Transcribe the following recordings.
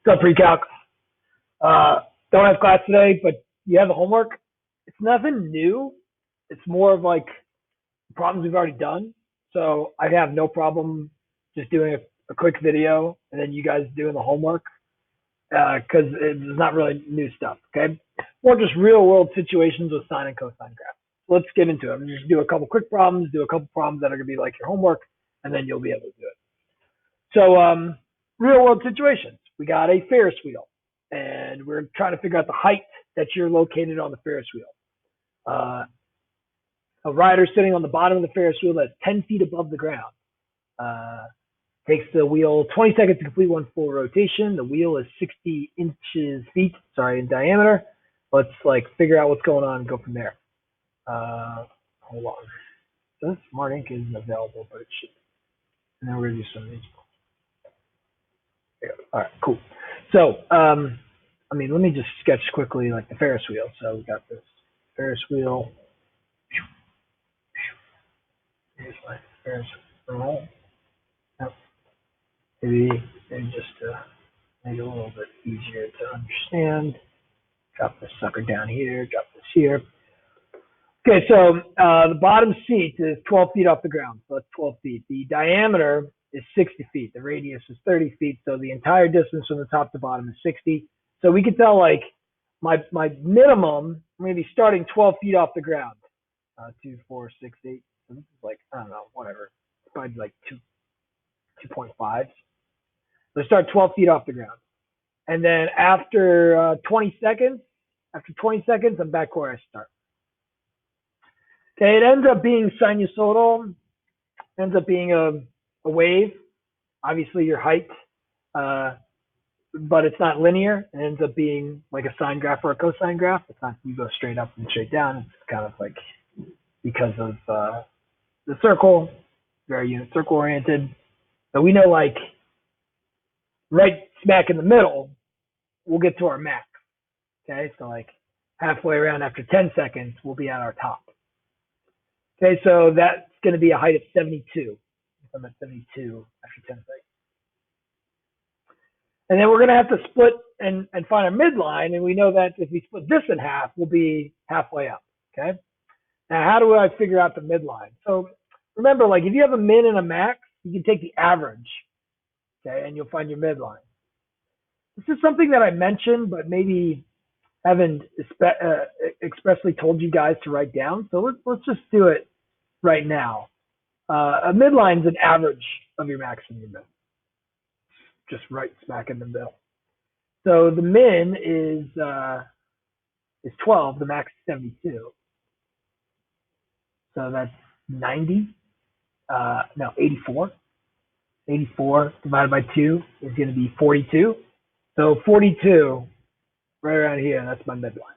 What's up, pre-calc? Don't have class today, but you have the homework. It's nothing new. It's more of like problems we've already done. So I have no problem just doing a quick video and then you guys doing the homework because it's not really new stuff. Okay, more just real world situations with sine and cosine graphs. Let's get into it. I'm just do a couple quick problems, do a couple problems that are gonna be like your homework, and then you'll be able to do it. So real world situations. We got a Ferris wheel, and we're trying to figure out the height that you're located on the Ferris wheel. A rider sitting on the bottom of the Ferris wheel that's 10 feet above the ground. Takes the wheel 20 seconds to complete one full rotation. The wheel is 60 feet in diameter. Let's figure out what's going on and go from there. Hold on. This Smart Ink isn't available, but it should. And then we're gonna do some of these. All right, cool. So, let me just sketch quickly like the Ferris wheel. So we got this Ferris wheel. Here's my Ferris wheel. Maybe just to make it a little bit easier to understand. Drop this sucker down here, drop this here. Okay, so the bottom seat is 12 feet off the ground, so that's 12 feet. The diameter is 60 feet. The radius is 30 feet, so the entire distance from the top to bottom is 60. So we can tell my minimum, I'm going to be starting 12 feet off the ground. 2, 4, 6, 8. So this is I don't know, whatever. Probably 2.5. So start 12 feet off the ground. And then after 20 seconds, I'm back where I start. Okay, it ends up being sinusoidal, ends up being a wave, obviously your height, but it's not linear. It ends up being like a sine graph or a cosine graph. It's not you go straight up and straight down. It's kind of because of the circle, very unit circle oriented. So we know right smack in the middle, we'll get to our max. Okay, so halfway around after 10 seconds, we'll be at our top. Okay, so that's going to be a height of 72. If I'm at 72 after 10 seconds. And then we're going to have to split and find our midline. And we know that if we split this in half, we'll be halfway up. Okay. Now, how do I figure out the midline? So remember, if you have a min and a max, you can take the average. Okay, and you'll find your midline. This is something that I mentioned, but maybe haven't expressly told you guys to write down. So let's just do it right now. A midline is an average of your max and your min. Just right smack in the middle. So the min is 12, the max is 72. So that's 90. No, 84. 84 divided by 2 is going to be 42. So 42, right around here, that's my midline.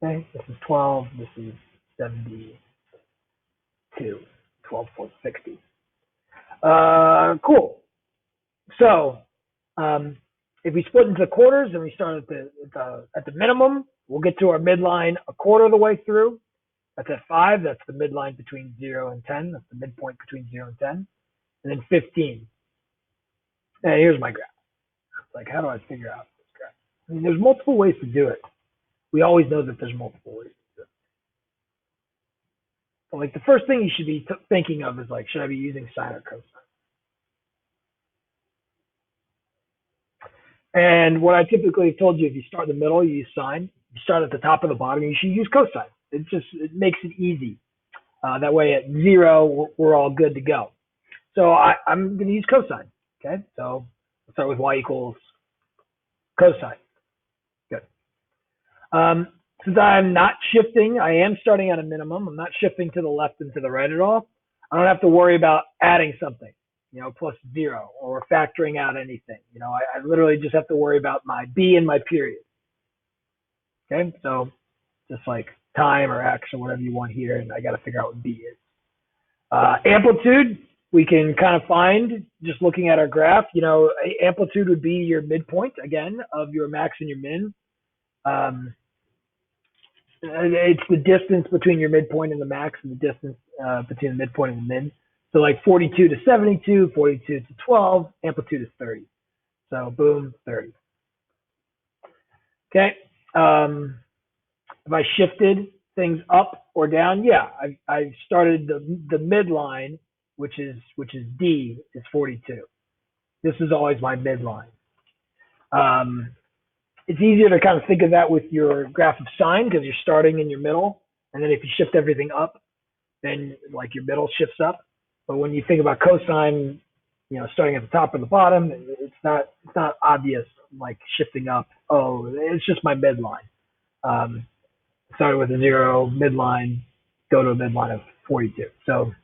Okay, this is 12, this is 72. 12, 4, 60. Cool. So if we split into quarters and we start at the minimum, we'll get to our midline a quarter of the way through. That's at 5. That's the midline between 0 and 10. That's the midpoint between 0 and 10. And then 15. And here's my graph. It's how do I figure out this graph? There's multiple ways to do it. We always know that there's multiple ways to do it. But the first thing you should be thinking of is should I be using sine or cosine? And what I typically have told you, if you start in the middle, you use sine. If you start at the top of the bottom, you should use cosine. It makes it easy. That way at 0, we're all good to go. So I'm going to use cosine. Okay, so let's start with y equals cosine. Good. Since I'm not shifting, I am starting at a minimum. I'm not shifting to the left and to the right at all. I don't have to worry about adding something, plus 0 or factoring out anything. I literally just have to worry about my b and my period. Okay, so just time or x or whatever you want here, and I got to figure out what b is. Amplitude, we can kind of find just looking at our graph. Amplitude would be your midpoint, again, of your max and your min. It's the distance between your midpoint and the max, and the distance between the midpoint and the min. So like 42 to 72, 42 to 12, amplitude is 30. So boom, 30. Okay. If I shifted things up or down, yeah, I started the midline, which is D, is 42. This is always my midline. It's easier to kind of think of that with your graph of sine because you're starting in your middle, and then if you shift everything up, then like your middle shifts up. But when you think about cosine, starting at the top or the bottom, it's not obvious like shifting up. Oh, it's just my midline. Started with a 0 midline, go to a midline of 42. So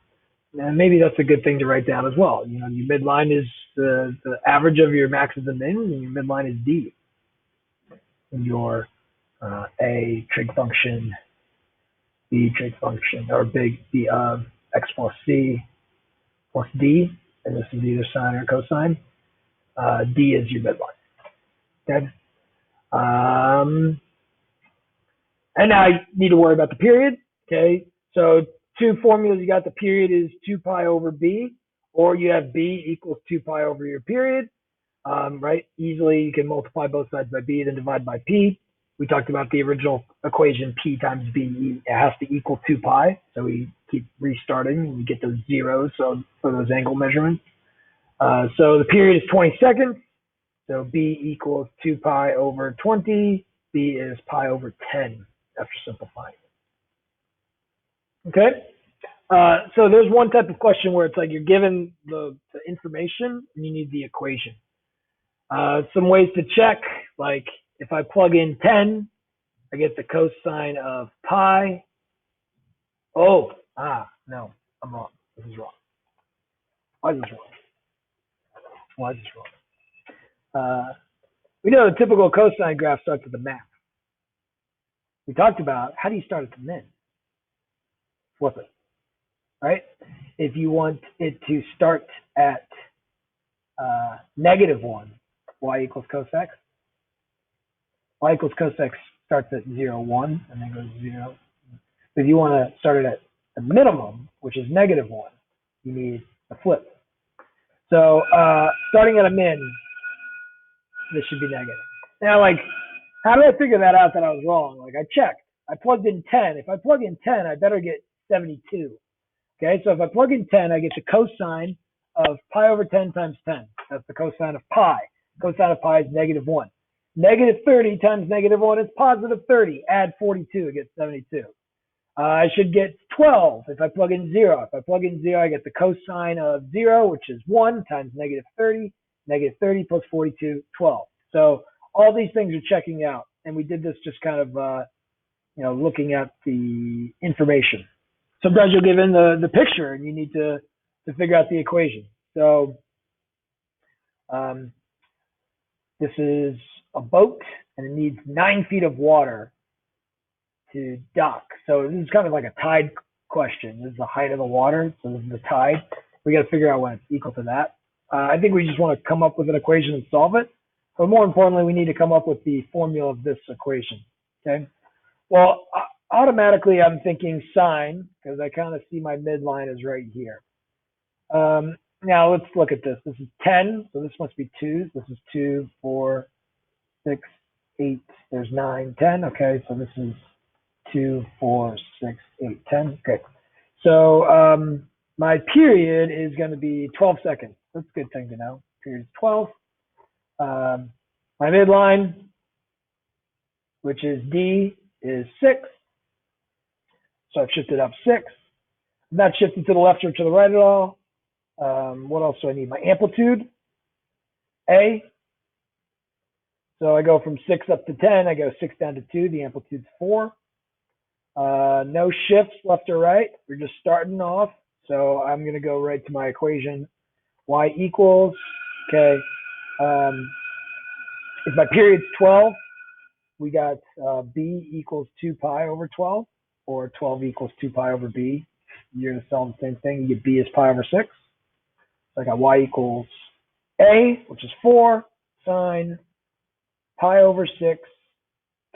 maybe that's a good thing to write down as well. Your midline is the average of your maxes and mins, and your midline is D. And your A trig function, B trig function, or big B x plus C plus D, and this is either sine or cosine. D is your midline. Okay. And now I need to worry about the period. Okay. So two formulas you got. The period is 2 pi over B, or you have B equals 2 pi over your period. Right? Easily you can multiply both sides by B, then divide by P. We talked about the original equation, P times B, it has to equal 2 pi. So we keep restarting and we get those zeros for those angle measurements. So the period is 20 seconds. So B equals 2 pi over 20. B is pi over 10 after simplifying. Okay. So there's one type of question where it's like you're given the information and you need the equation. Some ways to check, like if I plug in 10, I get the cosine of pi. Oh, no, I'm wrong. This is wrong. Why is this wrong? We know the typical cosine graph starts at the max. We talked about how do you start at the min? Flip it, right? If you want it to start at -1, y equals cos x. Y equals cos x starts at 0, 1, and then goes 0. If you want to start it at the minimum, which is -1, you need a flip. So starting at a min, this should be negative. Now, like, how did I figure that out that I was wrong? Like, I checked. I plugged in 10. If I plug in 10, I better get 72. Okay, so if I plug in 10, I get the cosine of pi over 10 times 10. That's the cosine of pi. Cosine of pi is -1. -30 times -1 is +30. Add 42, it gets 72. I should get 12 if I plug in 0. If I plug in 0, I get the cosine of 0, which is 1 times -30. -30 plus 42, 12. So all these things are checking out. And we did this just kind of, looking at the information. Sometimes you'll give in the picture and you need to figure out the equation. So this is a boat and it needs 9 feet of water to dock. So this is kind of like a tide question. This is the height of the water. So this is the tide. We got to figure out when it's equal to that. I think we just want to come up with an equation and solve it. But more importantly, we need to come up with the formula of this equation. Okay. Well, automatically I'm thinking sine because I kind of see my midline is right here. Now let's look at this. This is 10, so this must be 2s. This is 2, 4, 6, 8. There's 9, 10. Okay, so this is 2, 4, 6, 8, 10. Okay. So my period is going to be 12 seconds. That's a good thing to know. Period is 12. My midline, which is D, is 6. So I've shifted up 6. I'm not shifted to the left or to the right at all. What else do I need? My amplitude, A. So I go from 6 up to 10. I go 6 down to 2. The amplitude's 4. No shifts left or right. We're just starting off. So I'm going to go right to my equation. Y equals, okay. If my period's 12, we got B equals 2 pi over 12, or 12 equals 2 pi over B. You're going to solve the same thing. You get B is pi over 6. So I got Y equals A, which is 4, sine pi over 6,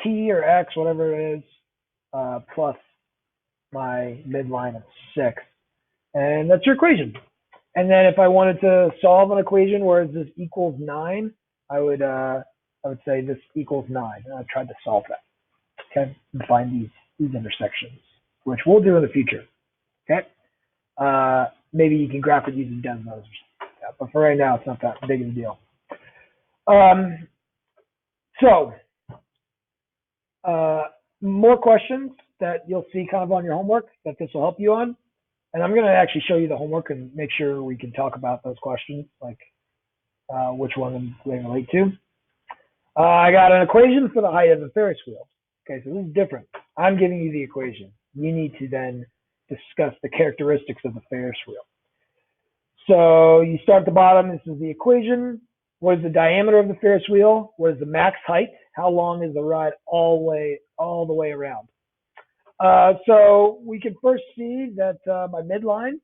T or X, whatever it is, plus my midline of 6. And that's your equation. And then if I wanted to solve an equation where this equals 9, I would say this equals 9. And I've tried to solve that. Okay, and find these intersections, which we'll do in the future. Okay, maybe you can graph it using Desmos or something like that, but for right now, it's not that big of a deal. So more questions that you'll see kind of on your homework that this will help you on. And I'm going to actually show you the homework and make sure we can talk about those questions, like which one they relate to. I got an equation for the height of the Ferris wheel. Okay, so this is different. I'm giving you the equation. You need to then discuss the characteristics of the Ferris wheel. So you start at the bottom. This is the equation. What is the diameter of the Ferris wheel? What is the max height? How long is the ride all the way around? So we can first see that my midline,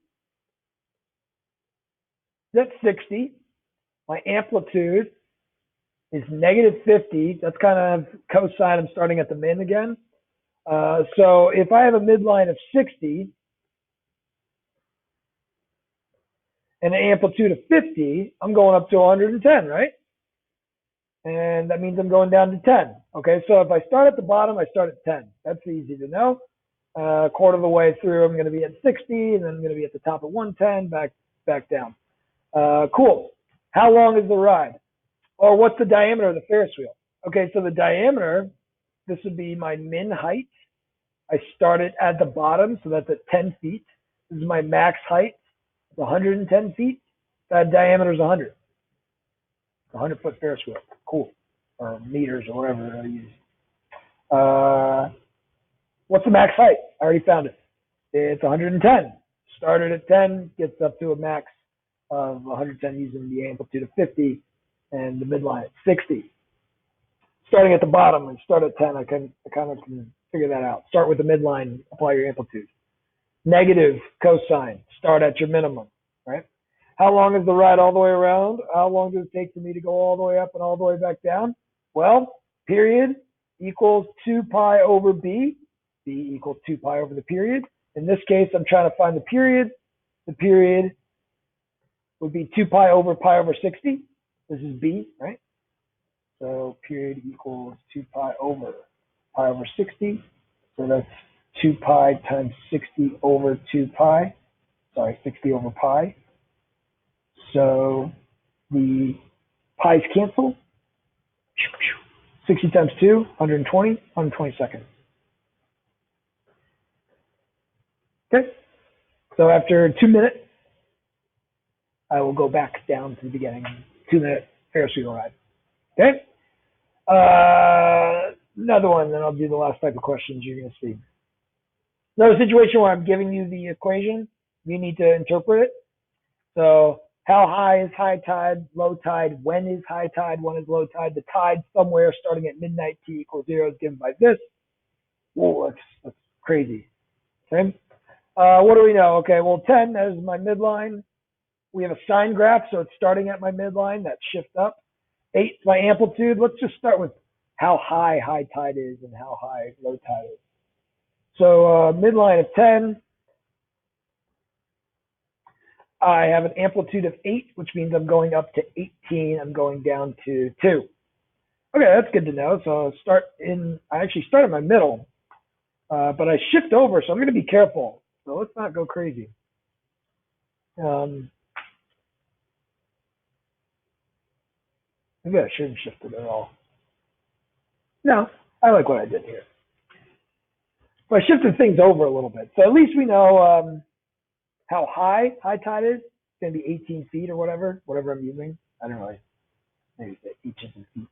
that's 60. My amplitude is -50. That's kind of cosine. I'm starting at the min again. So if I have a midline of 60 and an amplitude of 50, I'm going up to 110, right? And that means I'm going down to 10. Okay, so if I start at the bottom, I start at 10. That's easy to know. Quarter of the way through, I'm going to be at 60, and then I'm going to be at the top at 110, back down. Cool. How long is the ride? Or what's the diameter of the Ferris wheel? Okay, so the diameter, this would be my min height. I started at the bottom, so that's at 10 feet. This is my max height, it's 110 feet. That diameter is 100. 100-foot Ferris wheel. Cool. Or meters or whatever I use. What's the max height? I already found it. It's 110. Started at 10, gets up to a max of 110 using the amplitude of 50 and the midline at 60. Starting at the bottom and start at 10, I kind of can figure that out. Start with the midline, apply your amplitude. Negative cosine, start at your minimum, right? How long is the ride all the way around? How long does it take for me to go all the way up and all the way back down? Well, period equals 2 pi over b. B equals 2 pi over the period. In this case, I'm trying to find the period. The period would be 2 pi over 60. This is b, right? So period equals 2 pi over 60. So that's 2 pi times 60 over 2 pi. Sorry, 60 over pi. So the pi's cancel. 60 times 2, 120 seconds. Okay. So after 2 minutes, I will go back down to the beginning. 2-minute Ferris wheel ride. Okay. Another one, then I'll do the last type of questions you're going to see. Another situation where I'm giving you the equation, you need to interpret it. So how high is high tide, low tide? When is high tide? When is low tide? The tide somewhere starting at midnight, t equals 0 is given by this. Whoa, that's crazy. Okay. What do we know? Okay, well, 10 is my midline. We have a sine graph, so it's starting at my midline. That shift up. 8 is my amplitude. Let's just start with how high high tide is and how high low tide is. So midline of 10. I have an amplitude of 8, which means I'm going up to 18. I'm going down to 2. Okay, that's good to know. So I actually start in my middle, but I shift over, so I'm going to be careful. So let's not go crazy. Maybe I shouldn't shift it at all. No, I like what I did here. But I shifted things over a little bit. So at least we know how high tide is. It's going to be 18 feet or whatever I'm using. I don't know. Maybe say inches and feet.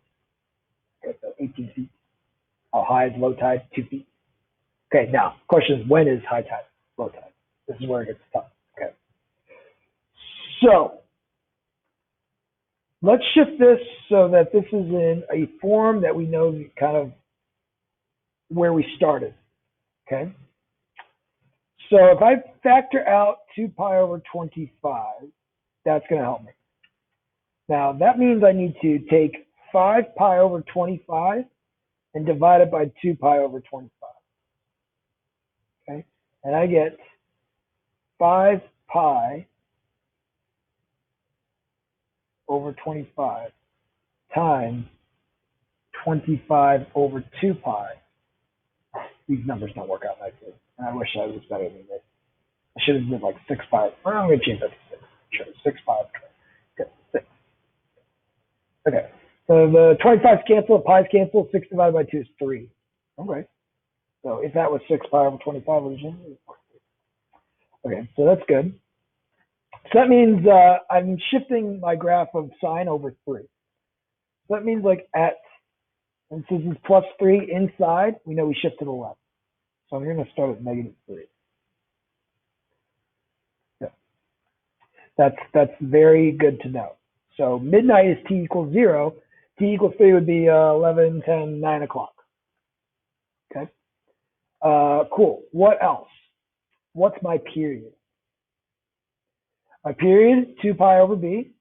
Okay, so 18 feet. How high is low tide? 2 feet. Okay, now, question is, when is high tide, low tide? This is where it gets tough. Okay. So, let's shift this so that this is in a form that we know kind of where we started. Okay. So if I factor out 2 pi over 25, that's going to help me. Now, that means I need to take 5 pi over 25 and divide it by 2 pi over 25. Okay. And I get 5 pi over 25 times 25 over 2 pi. These numbers don't work out nicely, and I wish I was better than this. I should have did like 6 pi. Well, I'm going to change that to 6. Sure, 6 pi. Okay, 6. Okay, so the 25's cancel, the pi's cancel, 6 divided by 2 is 3. Okay, so if that was 6 pi over 25, okay, so that's good. So that means I'm shifting my graph of sine over 3. So that means like and since it's plus 3 inside, we know we shift to the left. So I'm going to start at -3. Yeah. That's very good to know. So midnight is t equals 0. T equals 3 would be 11, 10, 9 o'clock. Okay. Cool. What else? What's my period? My period, 2 pi over b.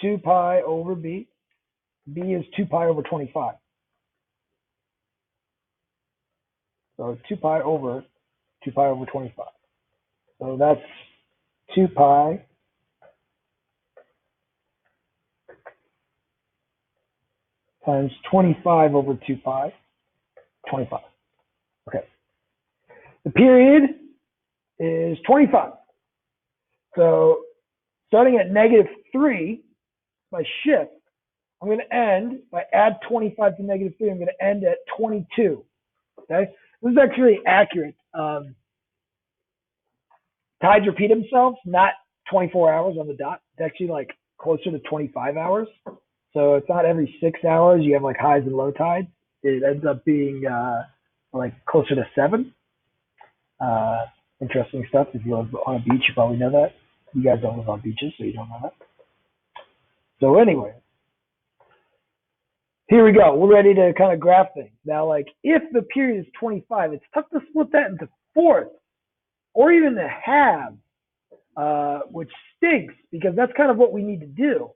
2 pi over b. B is 2 pi over 25. So 2 pi over 25. So that's 2 pi times 25 over 2 pi, 25. Okay. The period is 25. So starting at -3, my shift, I'm going to end, if I add 25 to -3, I'm going to end at 22. Okay. This is actually accurate. Tides repeat themselves, not 24 hours on the dot. It's actually like closer to 25 hours. So it's not every 6 hours you have like highs and low tides. It ends up being like closer to 7. Interesting stuff. If you live on a beach, you probably know that. You guys don't live on beaches, so you don't know that. So anyway, here we go. We're ready to kind of graph things. Now, like if the period is 25, it's tough to split that into fourths or even the halves, which stinks because that's kind of what we need to do.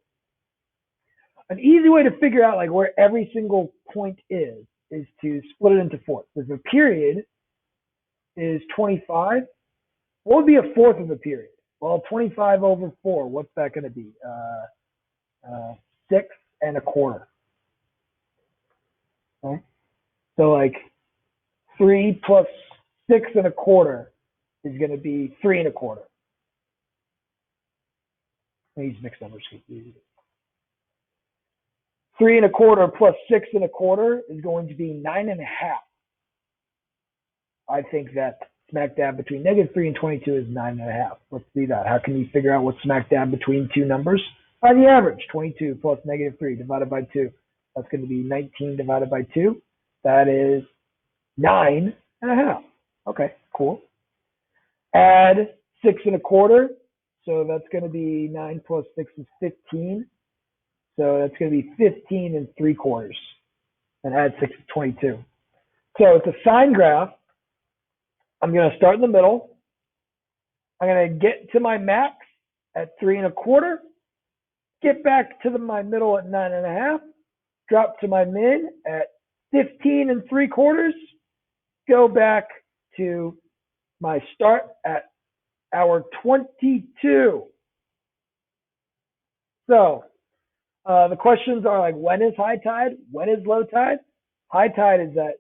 An easy way to figure out like where every single point is to split it into fourths. If the period is 25, what would be a fourth of a period? Well, 25 over 4, what's that going to be? 6 1/4. Okay? So like 3 plus 6 1/4 is going to be 3 1/4. I use mixed numbers. 3 1/4 plus 6 1/4 is going to be 9 1/2. I think that smack dab between -3 and 22 is 9 1/2. Let's see that. How can you figure out what's smack dab between two numbers? By the average, 22 plus -3 divided by 2. That's going to be 19 divided by 2. That is 9 1/2. Okay, cool. Add 6 1/4. So that's going to be 9 plus 6 is 15. So that's going to be 15 3/4. And add 6 is 22. So it's a sine graph. I'm going to start in the middle. I'm going to get to my max at 3 1/4. Get back to my middle at 9 1/2. Drop to my min at 15 3/4. Go back to my start at hour 22. So the questions are like, when is high tide? When is low tide? High tide is at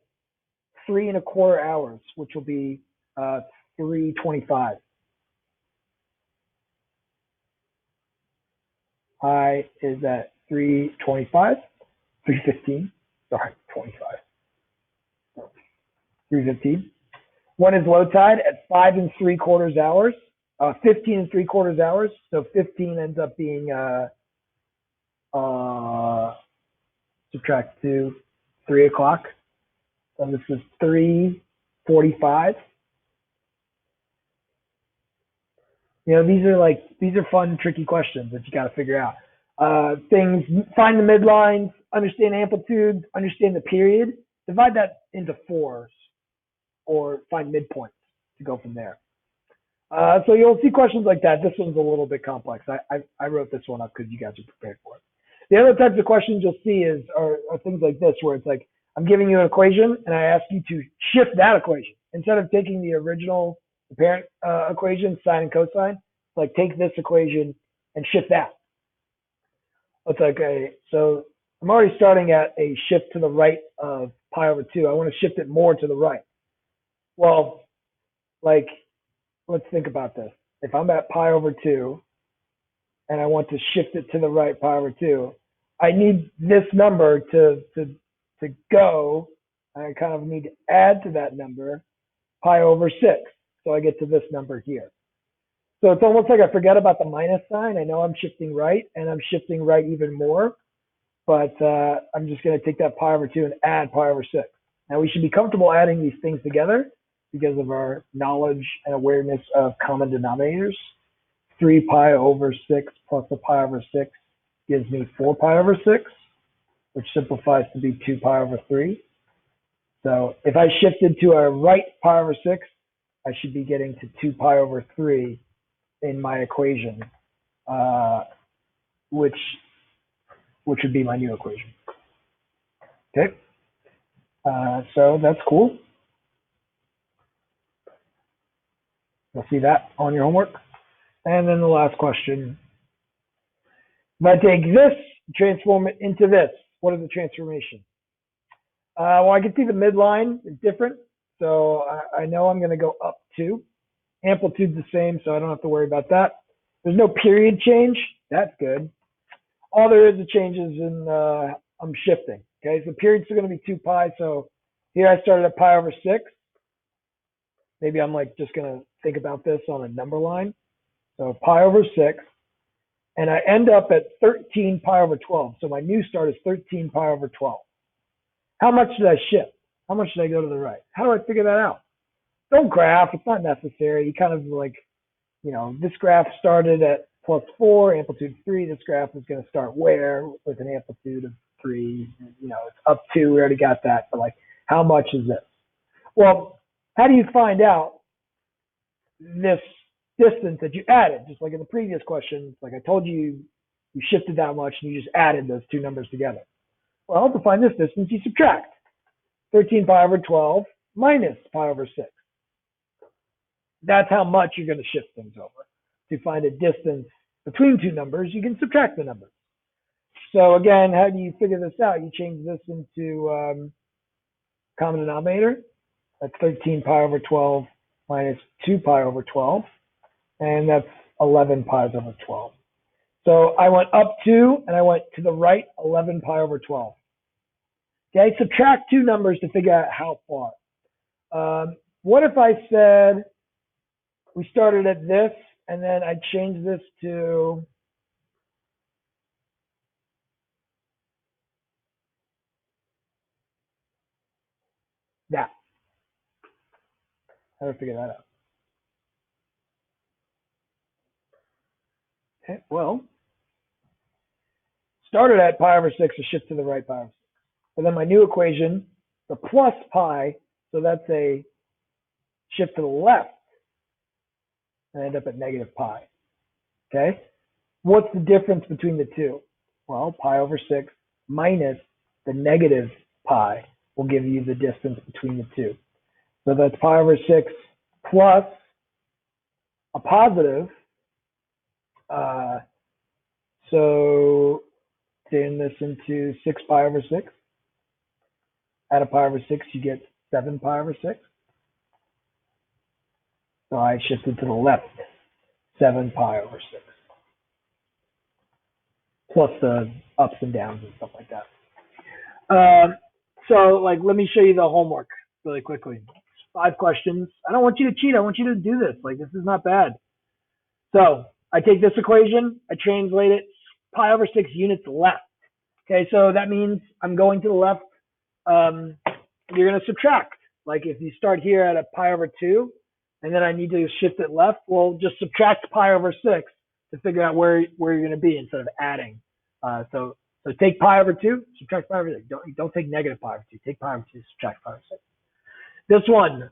3 1/4 hours, which will be 3:25. High is at 3:25, 3:15. Sorry, 25. 3:15. When is low tide? At 5 3/4 hours, 15 3/4 hours. So 15 ends up being subtract 2, 3 o'clock. So this is 3:45. You know, these are fun, tricky questions that you got to figure out. Things, find the midlines, understand amplitudes, understand the period, divide that into fours, or find midpoints to go from there. So you'll see questions like that. This one's a little bit complex. I wrote this one up because you guys are prepared for it. The other types of questions you'll see are things like this, where it's like, I'm giving you an equation and I ask you to shift that equation. Instead of taking the original the parent equation, sine and cosine. Like take this equation and shift that. It's like so I'm already starting at a shift to the right of pi over 2. I want to shift it more to the right. Well, like, let's think about this. If I'm at pi over 2 and I want to shift it to the right pi over 2, I need this number to go. I kind of need to add to that number pi over 6. So I get to this number here. So it's almost like I forget about the minus sign. I know I'm shifting right, and I'm shifting right even more. But I'm just going to take that pi over 2 and add pi over 6. Now we should be comfortable adding these things together because of our knowledge and awareness of common denominators. 3 pi over 6 plus a pi over 6 gives me 4 pi over 6, which simplifies to be 2 pi over 3. So if I shifted to a right pi over 6, I should be getting to 2 pi over 3 in my equation, which would be my new equation. Okay, so that's cool. You'll see that on your homework. And then the last question. If I take this, transform it into this, what is the transformation? Well, I can see the midline is different. So I know I'm going to go up 2. Amplitude's the same, so I don't have to worry about that. There's no period change. That's good. All there is a change is in I'm shifting. Okay, so periods are going to be 2 pi. So here I started at pi over 6. Maybe I'm like just going to think about this on a number line. So pi over 6. And I end up at 13 pi over 12. So my new start is 13 pi over 12. How much did I shift? How much did I go to the right? How do I figure that out? Don't graph. It's not necessary. You kind of like, you know, this graph started at +4, amplitude 3. This graph is going to start where with an amplitude of 3. You know, it's up 2. We already got that. But like, how much is this? Well, how do you find out this distance that you added? Just like in the previous question, like I told you, you shifted that much and you just added those two numbers together. Well, to find this distance, you subtract 13 pi over 12 minus pi over 6. That's how much you're going to shift things over. To find a distance between two numbers, you can subtract the numbers. So again, how do you figure this out? You change this into common denominator. That's 13 pi over 12 minus 2 pi over 12. And that's 11 pi over 12. So I went up 2 and I went to the right 11 pi over 12. Okay, subtract two numbers to figure out how far. What if I said we started at this and then I changed this to that? How do I figure that out? Okay, well, started at pi over 6 to shift to the right pi over 6. But then my new equation, the plus pi, so that's a shift to the left, and I end up at negative pi. Okay? What's the difference between the two? Well, pi over 6 minus the negative pi will give you the distance between the two. So that's pi over 6 plus a positive. So turn this into 6 pi over 6. Add a pi over 6, you get 7 pi over 6. So I shifted to the left, 7 pi over 6. Plus the ups and downs and stuff like that. So like, let me show you the homework really quickly. 5 questions. I don't want you to cheat. I want you to do this. Like, this is not bad. So I take this equation, I translate it, pi over 6 units left. Okay, so that means I'm going to the left. You're going to subtract. Like if you start here at a pi over 2, and then I need to shift it left, well, just subtract pi over 6 to figure out where you're going to be instead of adding. So take pi over 2, subtract pi over 6. Don't take negative pi over 2. Take pi over 2, subtract pi over 6. This one,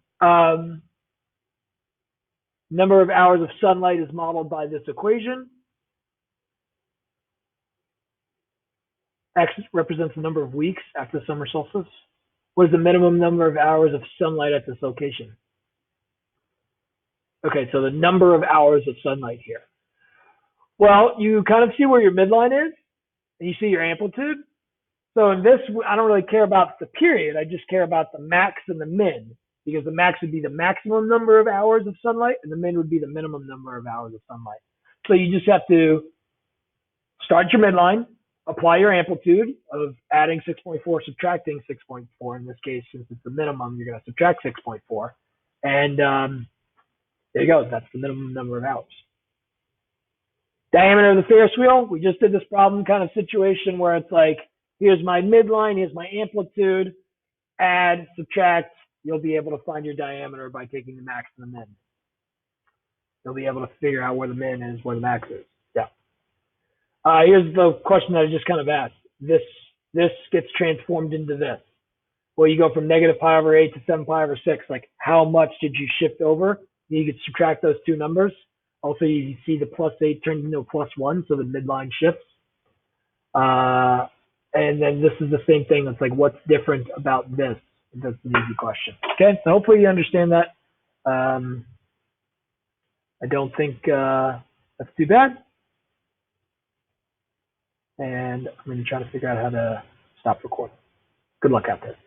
number of hours of sunlight is modeled by this equation. X represents the number of weeks after the summer solstice. What is the minimum number of hours of sunlight at this location? Okay, so the number of hours of sunlight here. Well, you kind of see where your midline is, and you see your amplitude. So in this, I don't really care about the period. I just care about the max and the min, because the max would be the maximum number of hours of sunlight, and the min would be the minimum number of hours of sunlight. So you just have to start your midline, apply your amplitude of adding 6.4, subtracting 6.4. In this case, since it's the minimum, you're going to subtract 6.4. And there you go. That's the minimum number of hours. Diameter of the Ferris wheel. We just did this problem kind of situation where it's like, here's my midline, here's my amplitude, add, subtract. You'll be able to find your diameter by taking the max and the min. You'll be able to figure out where the min is, where the max is. Yeah. Here's the question that I just kind of asked. This gets transformed into this. Well, you go from negative pi over 8 to 7 pi over 6. Like, how much did you shift over? You could subtract those two numbers. Also, you see the plus 8 turns into a plus 1, so the midline shifts. And then this is the same thing. It's like, what's different about this? That's an easy question. Okay, so hopefully you understand that. I don't think that's too bad. And I'm going to try to figure out how to stop recording. Good luck out there.